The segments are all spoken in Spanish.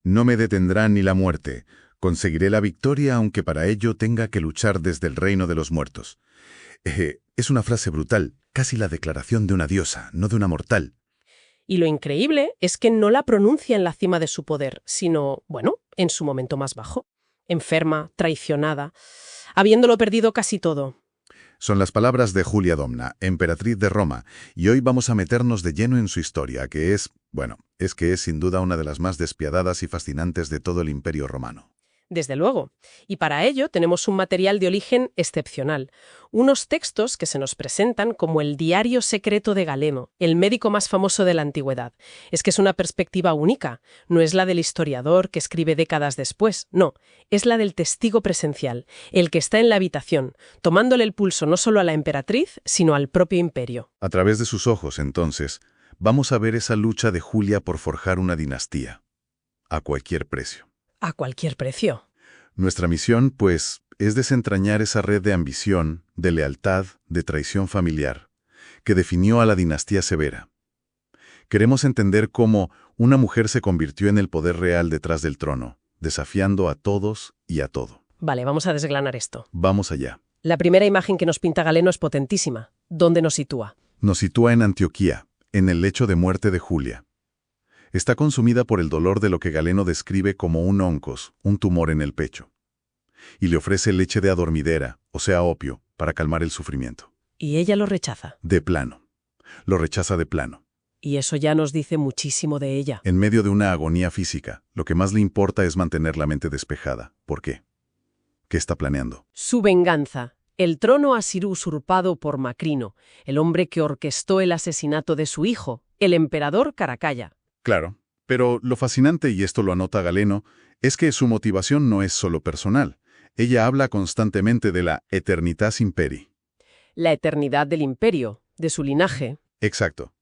No me detendrá ni la muerte. Conseguiré la victoria aunque para ello tenga que luchar desde el reino de los muertos. Es una frase brutal, casi la declaración de una diosa, no de una mortal. Y lo increíble es que no la pronuncia en la cima de su poder, sino, bueno, en su momento más bajo. Enferma, traicionada, habiéndolo perdido casi todo. Son las palabras de Julia Domna, emperatriz de Roma, y hoy vamos a meternos de lleno en su historia, que es, bueno, es que es sin duda una de las más despiadadas y fascinantes de todo el Imperio Romano. Desde luego. Y para ello tenemos un material de origen excepcional. Unos textos que se nos presentan como el diario secreto de Galeno, el médico más famoso de la antigüedad. Es que es una perspectiva única. No es la del historiador que escribe décadas después. No, es la del testigo presencial, el que está en la habitación, tomándole el pulso no solo a la emperatriz, sino al propio imperio. A través de sus ojos, entonces, vamos a ver esa lucha de Julia por forjar una dinastía. A cualquier precio. A cualquier precio. Nuestra misión, pues, es desentrañar esa red de ambición, de lealtad, de traición familiar, que definió a la dinastía Severa. Queremos entender cómo una mujer se convirtió en el poder real detrás del trono, desafiando a todos y a todo. Vale, vamos a desgranar esto. Vamos allá. La primera imagen que nos pinta Galeno es potentísima. ¿Dónde nos sitúa? Nos sitúa en Antioquía, en el lecho de muerte de Julia. Está consumida por el dolor de lo que Galeno describe como un oncos, un tumor en el pecho. Y le ofrece leche de adormidera, o sea opio, para calmar el sufrimiento. Y ella lo rechaza. De plano. Lo rechaza de plano. Y eso ya nos dice muchísimo de ella. En medio de una agonía física, lo que más le importa es mantener la mente despejada. ¿Por qué? ¿Qué está planeando? Su venganza. El trono ha sido usurpado por Macrino, el hombre que orquestó el asesinato de su hijo, el emperador Caracalla. Claro, pero lo fascinante, y esto lo anota Galeno, es que su motivación no es solo personal. Ella habla constantemente de la Aeternitas Imperii. La eternidad del imperio, de su linaje. Exacto.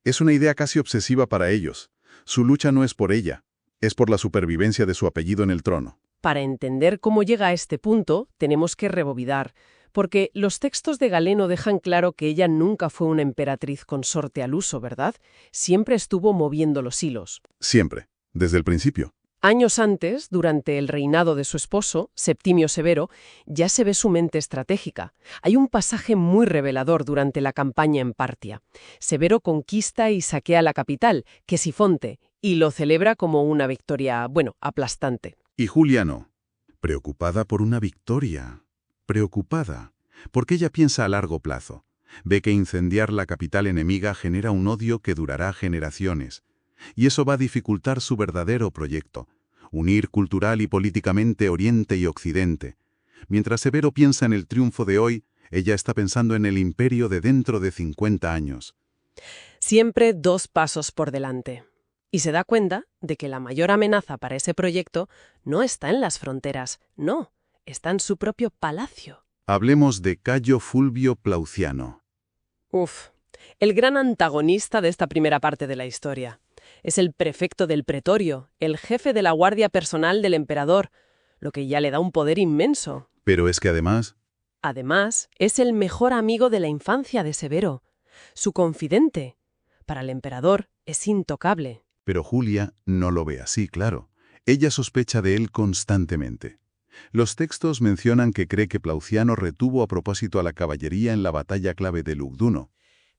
Es una idea casi obsesiva para ellos. Su lucha no es por ella, es por la supervivencia de su apellido en el trono. Para entender cómo llega a este punto, tenemos que rebobinar, porque los textos de Galeno dejan claro que ella nunca fue una emperatriz consorte al uso, ¿verdad? Siempre estuvo moviendo los hilos. Siempre, desde el principio. Años antes, durante el reinado de su esposo, Septimio Severo, ya se ve su mente estratégica. Hay un pasaje muy revelador durante la campaña en Partia. Severo conquista y saquea la capital, Quesifonte, y lo celebra como una victoria, aplastante. Y Julia no. Preocupada por una victoria. Preocupada, porque ella piensa a largo plazo. Ve que incendiar la capital enemiga genera un odio que durará generaciones. Y eso va a dificultar su verdadero proyecto, unir cultural y políticamente Oriente y Occidente. Mientras Severo piensa en el triunfo de hoy, ella está pensando en el imperio de dentro de 50 años. Siempre 2 pasos por delante. Y se da cuenta de que la mayor amenaza para ese proyecto no está en las fronteras, no, está en su propio palacio. Hablemos de Cayo Fulvio Plauciano. El gran antagonista de esta primera parte de la historia. Es el prefecto del pretorio, el jefe de la guardia personal del emperador, lo que ya le da un poder inmenso. Pero es que además... Además, es el mejor amigo de la infancia de Severo, su confidente. Para el emperador es intocable. Pero Julia no lo ve así, claro. Ella sospecha de él constantemente. Los textos mencionan que cree que Plauciano retuvo a propósito a la caballería en la batalla clave de Lugduno.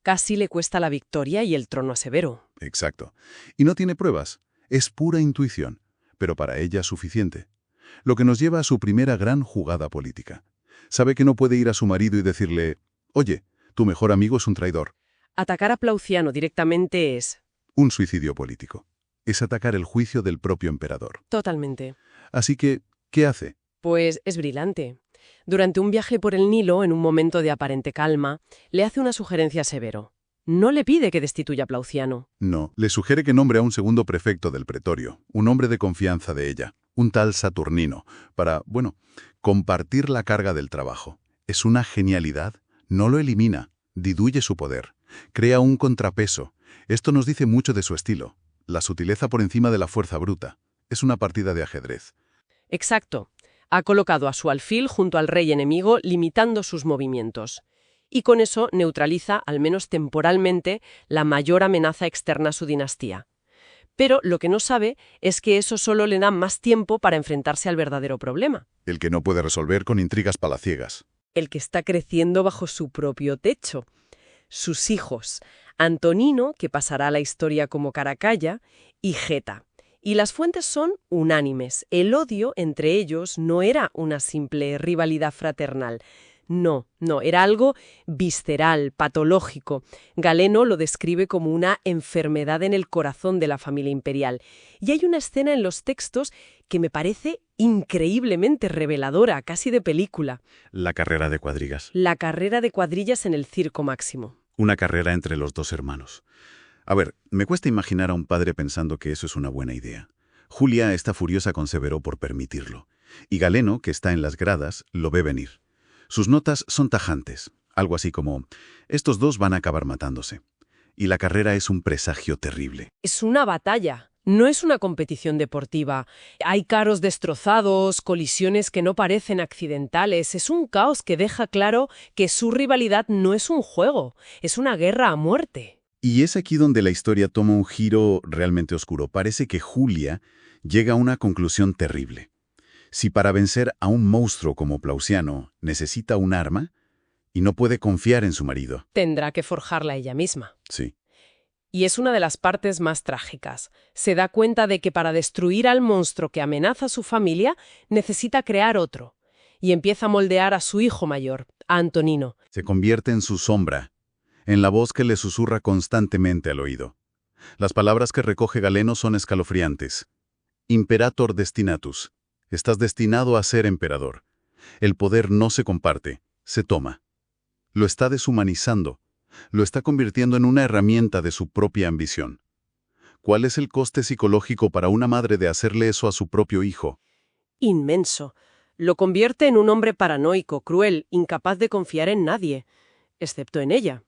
Casi le cuesta la victoria y el trono a Severo. Exacto. Y no tiene pruebas. Es pura intuición, pero para ella suficiente. Lo que nos lleva a su primera gran jugada política. Sabe que no puede ir a su marido y decirle, oye, tu mejor amigo es un traidor. Atacar a Plauciano directamente es... un suicidio político. Es atacar el juicio del propio emperador. Totalmente. Así que, ¿qué hace? Pues es brillante. Durante un viaje por el Nilo, en un momento de aparente calma, le hace una sugerencia a Severo. No le pide que destituya a Plauciano. No, le sugiere que nombre a un segundo prefecto del pretorio, un hombre de confianza de ella, un tal Saturnino, para, compartir la carga del trabajo. Es una genialidad. No lo elimina, diluye su poder, crea un contrapeso. Esto nos dice mucho de su estilo. La sutileza por encima de la fuerza bruta. Es una partida de ajedrez. Exacto. Ha colocado a su alfil junto al rey enemigo, limitando sus movimientos. Y con eso neutraliza, al menos temporalmente, la mayor amenaza externa a su dinastía. Pero lo que no sabe es que eso solo le da más tiempo para enfrentarse al verdadero problema, El que no puede resolver con intrigas palaciegas. el que está creciendo bajo su propio techo. Sus hijos, Antonino, que pasará a la historia como Caracalla, y Geta. Y las fuentes son unánimes. El odio entre ellos no era una simple rivalidad fraternal. No, era algo visceral, patológico. Galeno lo describe como una enfermedad en el corazón de la familia imperial. Y hay una escena en los textos que me parece increíblemente reveladora, casi de película. La carrera de cuadrigas. La carrera de cuadrillas en el Circo Máximo. Una carrera entre los dos hermanos. A ver, me cuesta imaginar a un padre pensando que eso es una buena idea. Julia está furiosa con Severo por permitirlo. Y Galeno, que está en las gradas, lo ve venir. Sus notas son tajantes, algo así como, estos dos van a acabar matándose. Y la carrera es un presagio terrible. Es una batalla, no es una competición deportiva. Hay carros destrozados, colisiones que no parecen accidentales. Es un caos que deja claro que su rivalidad no es un juego, es una guerra a muerte. Y es aquí donde la historia toma un giro realmente oscuro. Parece que Julia llega a una conclusión terrible. Si para vencer a un monstruo como Plauciano necesita un arma, y no puede confiar en su marido. Tendrá que forjarla ella misma. Sí. Y es una de las partes más trágicas. Se da cuenta de que para destruir al monstruo que amenaza a su familia, necesita crear otro. Y empieza a moldear a su hijo mayor, a Antonino. Se convierte en su sombra, en la voz que le susurra constantemente al oído. Las palabras que recoge Galeno son escalofriantes. Imperator destinatus. Estás destinado a ser emperador. El poder no se comparte, se toma. Lo está deshumanizando. Lo está convirtiendo en una herramienta de su propia ambición. ¿Cuál es el coste psicológico para una madre de hacerle eso a su propio hijo? Inmenso. Lo convierte en un hombre paranoico, cruel, incapaz de confiar en nadie, excepto en ella.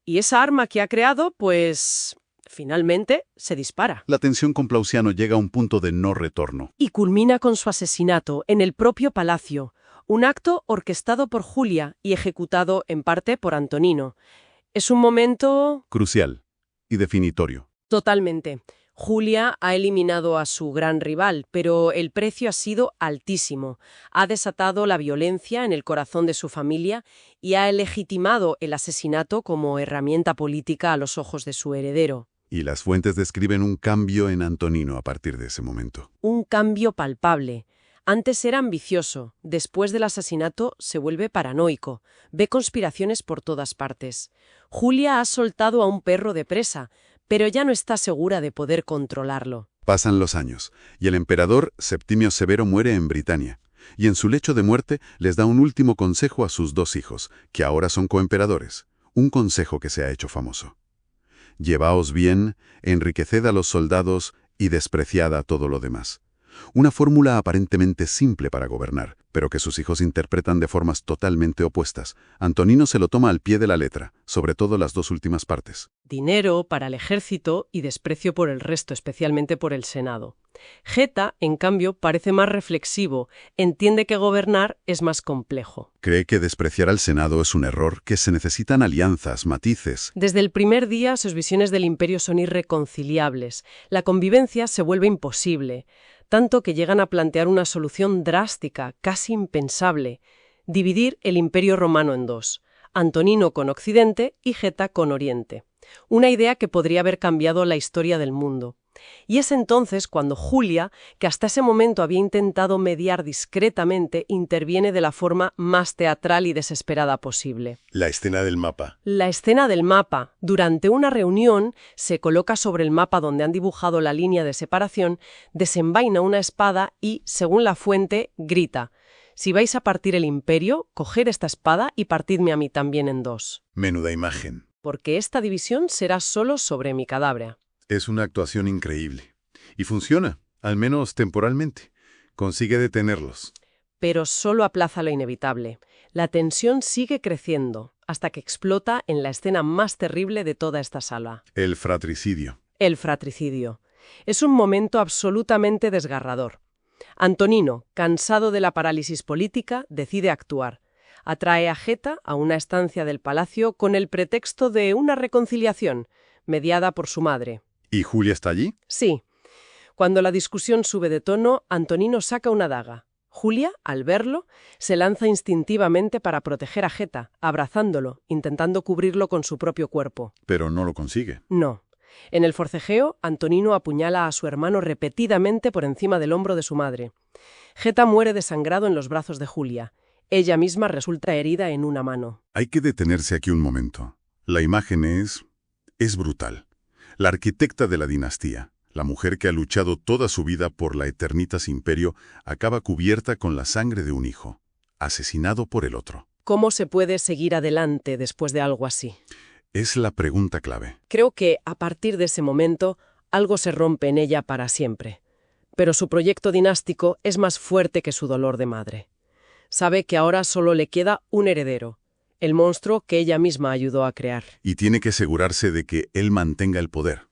Y esa arma que ha creado, pues, finalmente se dispara. La tensión con Plauciano llega a un punto de no retorno. Y culmina con su asesinato en el propio palacio, un acto orquestado por Julia y ejecutado en parte por Antonino. Es un momento... Crucial y definitorio. Totalmente. Julia ha eliminado a su gran rival, pero el precio ha sido altísimo. Ha desatado la violencia en el corazón de su familia y ha legitimado el asesinato como herramienta política a los ojos de su heredero. Y las fuentes describen un cambio en Antonino a partir de ese momento. Un cambio palpable. Antes era ambicioso, después del asesinato se vuelve paranoico, ve conspiraciones por todas partes. Julia ha soltado a un perro de presa, pero ya no está segura de poder controlarlo. Pasan los años, y el emperador Septimio Severo muere en Britania, y en su lecho de muerte les da un último consejo a sus dos hijos, que ahora son coemperadores, un consejo que se ha hecho famoso. Llevaos bien, enriqueced a los soldados y despreciad a todo lo demás. Una fórmula aparentemente simple para gobernar, pero que sus hijos interpretan de formas totalmente opuestas. Antonino se lo toma al pie de la letra, sobre todo las dos últimas partes. Dinero para el ejército y desprecio por el resto, especialmente por el Senado. Geta, en cambio, parece más reflexivo, entiende que gobernar es más complejo. Cree que despreciar al Senado es un error, que se necesitan alianzas, matices. Desde el primer día sus visiones del imperio son irreconciliables. La convivencia se vuelve imposible, tanto que llegan a plantear una solución drástica, casi impensable: dividir el imperio romano en dos, Antonino con Occidente y Geta con Oriente. Una idea que podría haber cambiado la historia del mundo. Y es entonces cuando Julia, que hasta ese momento había intentado mediar discretamente, interviene de la forma más teatral y desesperada posible. La escena del mapa. La escena del mapa. Durante una reunión, se coloca sobre el mapa donde han dibujado la línea de separación, desenvaina una espada y, según la fuente, grita: «Si vais a partir el imperio, coged esta espada y partidme a mí también en dos. Menuda imagen. Porque esta división será solo sobre mi cadáver». Es una actuación increíble. Y funciona, al menos temporalmente. Consigue detenerlos. Pero solo aplaza lo inevitable. La tensión sigue creciendo, hasta que explota en la escena más terrible de toda esta sala. El fratricidio. El fratricidio. Es un momento absolutamente desgarrador. Antonino, cansado de la parálisis política, decide actuar. Atrae a Geta a una estancia del palacio con el pretexto de una reconciliación, mediada por su madre. ¿Y Julia está allí? Sí. Cuando la discusión sube de tono, Antonino saca una daga. Julia, al verlo, se lanza instintivamente para proteger a Geta, abrazándolo, intentando cubrirlo con su propio cuerpo. Pero no lo consigue. No. En el forcejeo, Antonino apuñala a su hermano repetidamente por encima del hombro de su madre. Geta muere desangrado en los brazos de Julia. Ella misma resulta herida en una mano. Hay que detenerse aquí un momento. La imagen es brutal. La arquitecta de la dinastía, la mujer que ha luchado toda su vida por la Eternitas Imperio, acaba cubierta con la sangre de un hijo, asesinado por el otro. ¿Cómo se puede seguir adelante después de algo así? Es la pregunta clave. Creo que, a partir de ese momento, algo se rompe en ella para siempre. Pero su proyecto dinástico es más fuerte que su dolor de madre. Sabe que ahora solo le queda un heredero, el monstruo que ella misma ayudó a crear. Y tiene que asegurarse de que él mantenga el poder.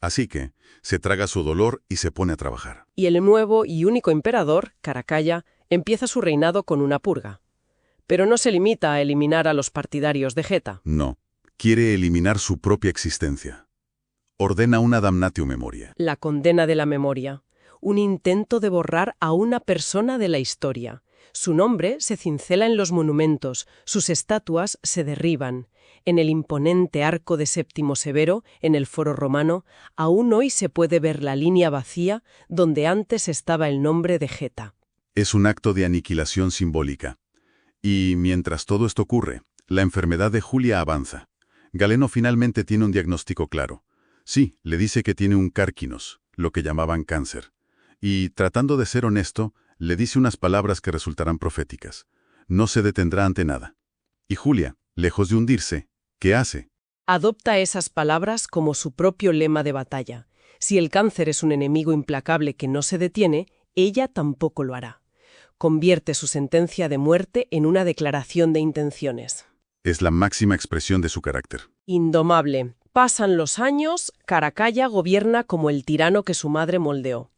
Así que se traga su dolor y se pone a trabajar. Y el nuevo y único emperador, Caracalla, empieza su reinado con una purga. Pero no se limita a eliminar a los partidarios de Geta. No, quiere eliminar su propia existencia. Ordena una damnatio memoria. La condena de la memoria. Un intento de borrar a una persona de la historia. Su nombre se cincela en los monumentos, sus estatuas se derriban. En el imponente arco de Séptimo Severo, en el Foro Romano, aún hoy se puede ver la línea vacía donde antes estaba el nombre de Geta. Es un acto de aniquilación simbólica. Y mientras todo esto ocurre, la enfermedad de Julia avanza. Galeno finalmente tiene un diagnóstico claro. Sí, le dice que tiene un cárquinos, lo que llamaban cáncer. Y, tratando de ser honesto, le dice unas palabras que resultarán proféticas. No se detendrá ante nada. Y Julia, lejos de hundirse, ¿qué hace? Adopta esas palabras como su propio lema de batalla. Si el cáncer es un enemigo implacable que no se detiene, ella tampoco lo hará. Convierte su sentencia de muerte en una declaración de intenciones. Es la máxima expresión de su carácter. Indomable. Pasan los años, Caracalla gobierna como el tirano que su madre moldeó.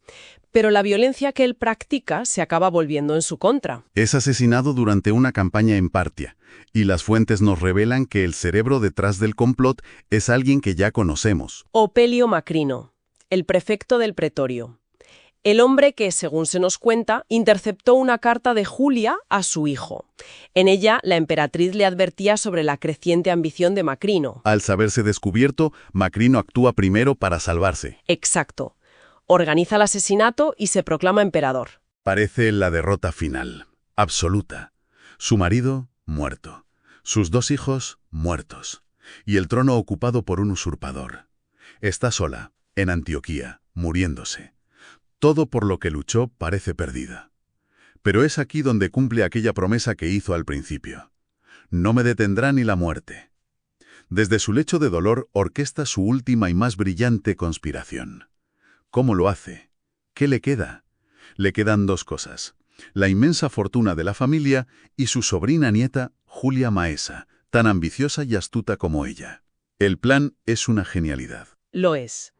Pero la violencia que él practica se acaba volviendo en su contra. Es asesinado durante una campaña en Partia, y las fuentes nos revelan que el cerebro detrás del complot es alguien que ya conocemos. Opelio Macrino, el prefecto del pretorio. El hombre que, según se nos cuenta, interceptó una carta de Julia a su hijo. En ella, la emperatriz le advertía sobre la creciente ambición de Macrino. Al saberse descubierto, Macrino actúa primero para salvarse. Exacto. Organiza el asesinato y se proclama emperador. Parece la derrota final, absoluta. Su marido, muerto. Sus 2 hijos, muertos. Y el trono ocupado por un usurpador. Está sola, en Antioquía, muriéndose. Todo por lo que luchó parece perdida. Pero es aquí donde cumple aquella promesa que hizo al principio. No me detendrá ni la muerte. Desde su lecho de dolor orquesta su última y más brillante conspiración. ¿Cómo lo hace? ¿Qué le queda? Le quedan 2 cosas. La inmensa fortuna de la familia y su sobrina nieta, Julia Maesa, tan ambiciosa y astuta como ella. El plan es una genialidad. Lo es.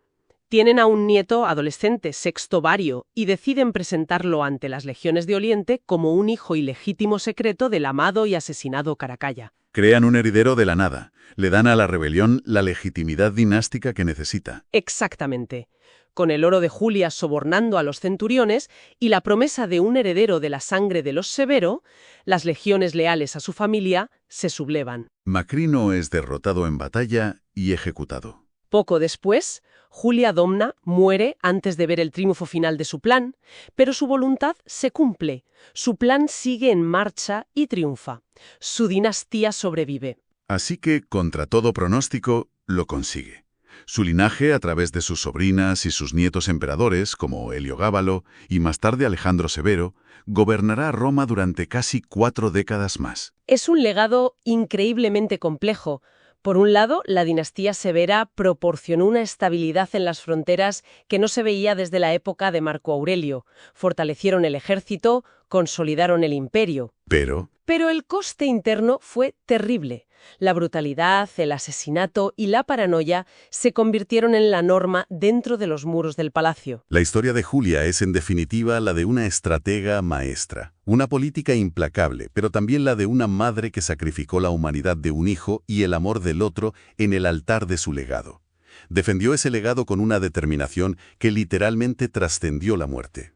Tienen a un nieto adolescente, Sexto Vario, y deciden presentarlo ante las legiones de Oriente como un hijo ilegítimo secreto del amado y asesinado Caracalla. Crean un heredero de la nada. Le dan a la rebelión la legitimidad dinástica que necesita. Exactamente. Con el oro de Julia sobornando a los centuriones y la promesa de un heredero de la sangre de los Severo, las legiones leales a su familia se sublevan. Macrino es derrotado en batalla y ejecutado. Poco después, Julia Domna muere antes de ver el triunfo final de su plan, pero su voluntad se cumple. Su plan sigue en marcha y triunfa. Su dinastía sobrevive. Así que, contra todo pronóstico, lo consigue. Su linaje, a través de sus sobrinas y sus nietos emperadores, como Heliogábalo y más tarde Alejandro Severo, gobernará Roma durante casi 4 décadas más. Es un legado increíblemente complejo. Por un lado, la dinastía severa proporcionó una estabilidad en las fronteras que no se veía desde la época de Marco Aurelio. Fortalecieron el ejército, consolidaron el imperio. Pero el coste interno fue terrible. La brutalidad, el asesinato y la paranoia se convirtieron en la norma dentro de los muros del palacio. La historia de Julia es, en definitiva, la de una estratega maestra, una política implacable, pero también la de una madre que sacrificó la humanidad de un hijo y el amor del otro en el altar de su legado. Defendió ese legado con una determinación que literalmente trascendió la muerte.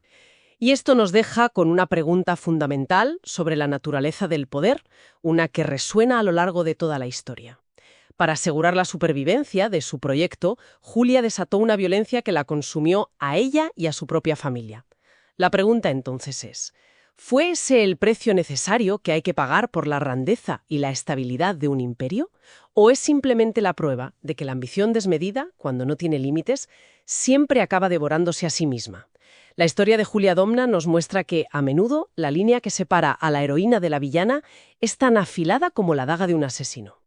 Y esto nos deja con una pregunta fundamental sobre la naturaleza del poder, una que resuena a lo largo de toda la historia. Para asegurar la supervivencia de su proyecto, Julia desató una violencia que la consumió a ella y a su propia familia. La pregunta entonces es, ¿fue ese el precio necesario que hay que pagar por la grandeza y la estabilidad de un imperio? ¿O es simplemente la prueba de que la ambición desmedida, cuando no tiene límites, siempre acaba devorándose a sí misma? La historia de Julia Domna nos muestra que, a menudo, la línea que separa a la heroína de la villana es tan afilada como la daga de un asesino.